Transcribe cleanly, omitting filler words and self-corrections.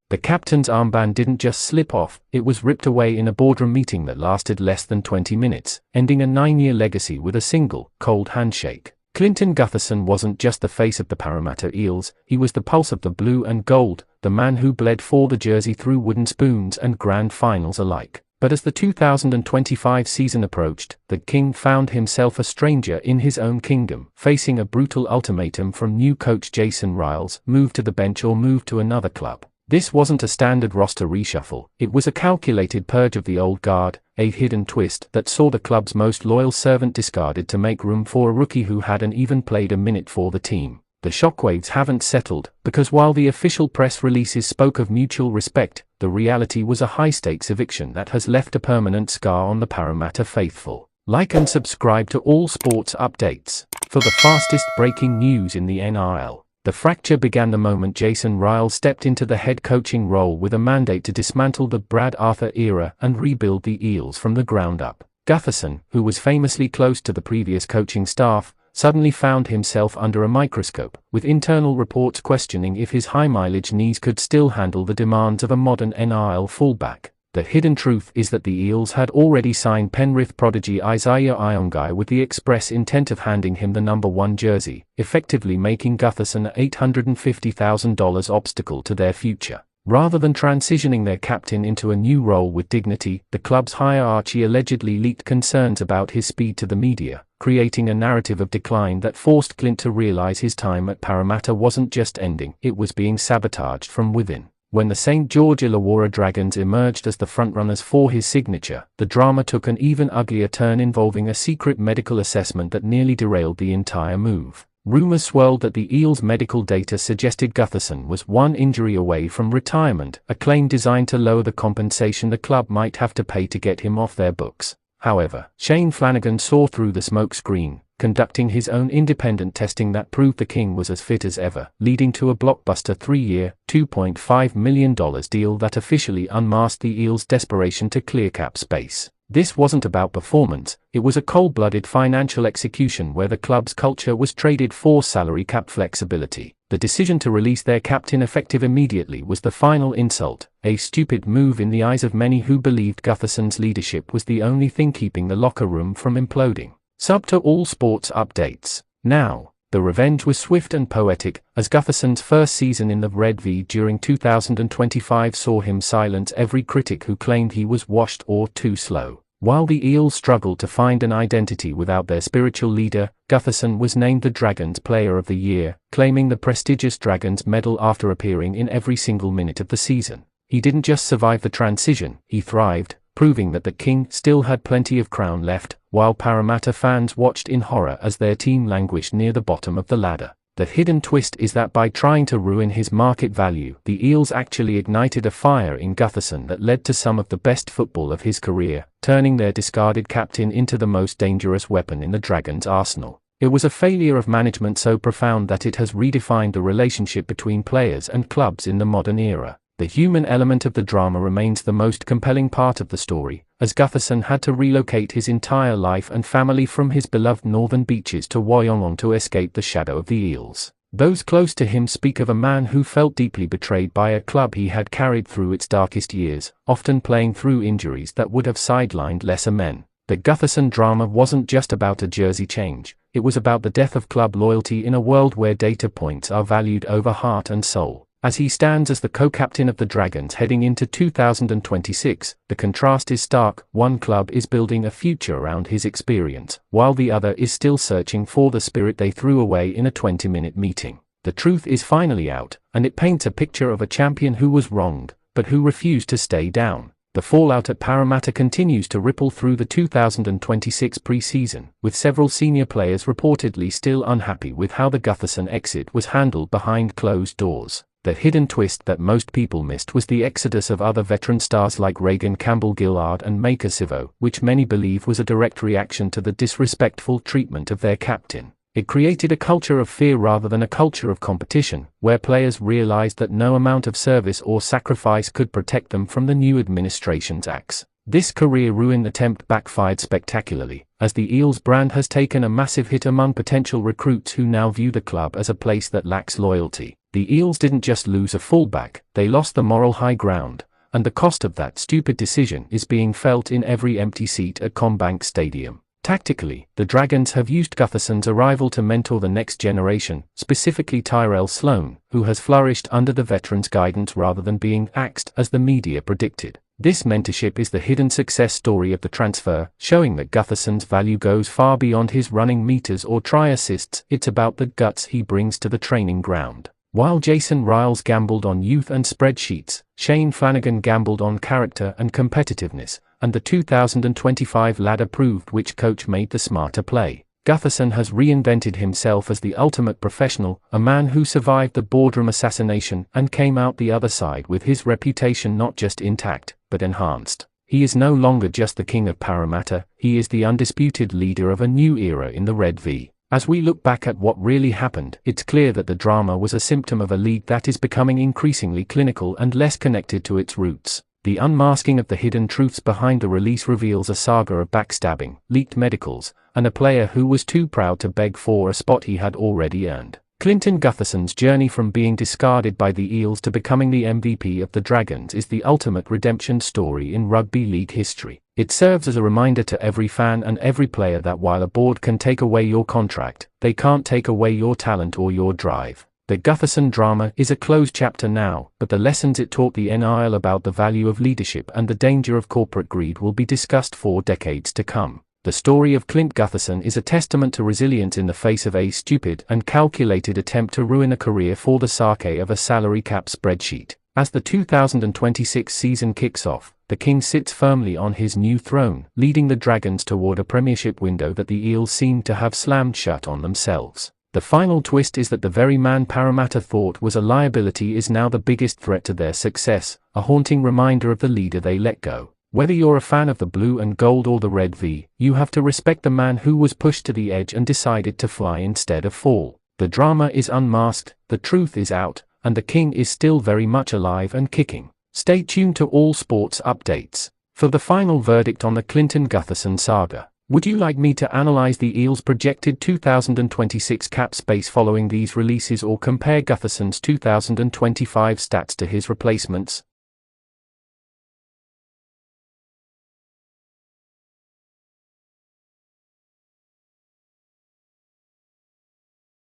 The captain's armband didn't just slip off, it was ripped away in a boardroom meeting that lasted less than 20 minutes, ending a 9-year legacy with a single, cold handshake. Clinton Gutherson wasn't just the face of the Parramatta Eels, he was the pulse of the blue and gold, the man who bled for the jersey through wooden spoons and grand finals alike. But as the 2025 season approached, the King found himself a stranger in his own kingdom, facing a brutal ultimatum from new coach Jason Ryles: move to the bench or move to another club. This wasn't a standard roster reshuffle, it was a calculated purge of the old guard, a hidden twist that saw the club's most loyal servant discarded to make room for a rookie who hadn't even played a minute for the team. The shockwaves haven't settled, because while the official press releases spoke of mutual respect, the reality was a high-stakes eviction that has left a permanent scar on the Parramatta faithful. Like and subscribe to all sports updates for the fastest breaking news in the NRL. The fracture began the moment Jason Ryles stepped into the head coaching role with a mandate to dismantle the Brad Arthur era and rebuild the Eels from the ground up. Gutherson, who was famously close to the previous coaching staff, suddenly found himself under a microscope, with internal reports questioning if his high-mileage knees could still handle the demands of a modern NRL fullback. The hidden truth is that the Eels had already signed Penrith prodigy Isaiah Iongai with the express intent of handing him the number 1 jersey, effectively making Gutherson a $850,000 obstacle to their future. Rather than transitioning their captain into a new role with dignity, the club's hierarchy allegedly leaked concerns about his speed to the media, creating a narrative of decline that forced Clint to realize his time at Parramatta wasn't just ending, it was being sabotaged from within. When the St. George Illawarra Dragons emerged as the frontrunners for his signature, the drama took an even uglier turn involving a secret medical assessment that nearly derailed the entire move. Rumors swirled that the Eels' medical data suggested Gutherson was 1 injury away from retirement, a claim designed to lower the compensation the club might have to pay to get him off their books. However, Shane Flanagan saw through the smokescreen, conducting his own independent testing that proved the King was as fit as ever, leading to a blockbuster 3-year, $2.5 million deal that officially unmasked the Eels' desperation to clear cap space. This wasn't about performance, it was a cold-blooded financial execution where the club's culture was traded for salary cap flexibility. The decision to release their captain effective immediately was the final insult, a stupid move in the eyes of many who believed Gutherson's leadership was the only thing keeping the locker room from imploding. Sub to all sports updates. Now, the revenge was swift and poetic, as Gutherson's first season in the Red V during 2025 saw him silence every critic who claimed he was washed or too slow. While the Eels struggled to find an identity without their spiritual leader, Gutherson was named the Dragons Player of the Year, claiming the prestigious Dragons medal after appearing in every single minute of the season. He didn't just survive the transition, he thrived, proving that the King still had plenty of crown left, while Parramatta fans watched in horror as their team languished near the bottom of the ladder. The hidden twist is that by trying to ruin his market value, the Eels actually ignited a fire in Gutherson that led to some of the best football of his career, turning their discarded captain into the most dangerous weapon in the Dragons' arsenal. It was a failure of management so profound that it has redefined the relationship between players and clubs in the modern era. The human element of the drama remains the most compelling part of the story, as Gutherson had to relocate his entire life and family from his beloved northern beaches to Wyongong to escape the shadow of the Eels. Those close to him speak of a man who felt deeply betrayed by a club he had carried through its darkest years, often playing through injuries that would have sidelined lesser men. The Gutherson drama wasn't just about a jersey change, it was about the death of club loyalty in a world where data points are valued over heart and soul. As he stands as the co-captain of the Dragons heading into 2026, the contrast is stark. One club is building a future around his experience, while the other is still searching for the spirit they threw away in a 20-minute meeting. The truth is finally out, and it paints a picture of a champion who was wronged, but who refused to stay down. The fallout at Parramatta continues to ripple through the 2026 pre-season, with several senior players reportedly still unhappy with how the Gutherson exit was handled behind closed doors. The hidden twist that most people missed was the exodus of other veteran stars like Reagan Campbell-Gillard and Maika Sivo, which many believe was a direct reaction to the disrespectful treatment of their captain. It created a culture of fear rather than a culture of competition, where players realized that no amount of service or sacrifice could protect them from the new administration's axe. This career-ruin attempt backfired spectacularly, as the Eels brand has taken a massive hit among potential recruits who now view the club as a place that lacks loyalty. The Eels didn't just lose a fullback, they lost the moral high ground, and the cost of that stupid decision is being felt in every empty seat at CommBank Stadium. Tactically, the Dragons have used Gutherson's arrival to mentor the next generation, specifically Tyrell Sloan, who has flourished under the veteran's guidance rather than being axed as the media predicted. This mentorship is the hidden success story of the transfer, showing that Gutherson's value goes far beyond his running meters or try assists. It's about the guts he brings to the training ground. While Jason Ryles gambled on youth and spreadsheets, Shane Flanagan gambled on character and competitiveness, and the 2025 ladder proved which coach made the smarter play. Gutherson has reinvented himself as the ultimate professional, a man who survived the boardroom assassination and came out the other side with his reputation not just intact, but enhanced. He is no longer just the king of Parramatta, he is the undisputed leader of a new era in the Red V. As we look back at what really happened, it's clear that the drama was a symptom of a league that is becoming increasingly clinical and less connected to its roots. The unmasking of the hidden truths behind the release reveals a saga of backstabbing, leaked medicals, and a player who was too proud to beg for a spot he had already earned. Clinton Gutherson's journey from being discarded by the Eels to becoming the MVP of the Dragons is the ultimate redemption story in rugby league history. It serves as a reminder to every fan and every player that while a board can take away your contract, they can't take away your talent or your drive. The Gutherson drama is a closed chapter now, but the lessons it taught the NRL about the value of leadership and the danger of corporate greed will be discussed for decades to come. The story of Clint Gutherson is a testament to resilience in the face of a stupid and calculated attempt to ruin a career for the sake of a salary cap spreadsheet. As the 2026 season kicks off, the King sits firmly on his new throne, leading the Dragons toward a premiership window that the Eels seem to have slammed shut on themselves. The final twist is that the very man Parramatta thought was a liability is now the biggest threat to their success, a haunting reminder of the leader they let go. Whether you're a fan of the blue and gold or the red V, you have to respect the man who was pushed to the edge and decided to fly instead of fall. The drama is unmasked, the truth is out, and the King is still very much alive and kicking. Stay tuned to all sports updates for the final verdict on the Clinton Gutherson saga. Would you like me to analyze the Eels' projected 2026 cap space following these releases or compare Gutherson's 2025 stats to his replacements?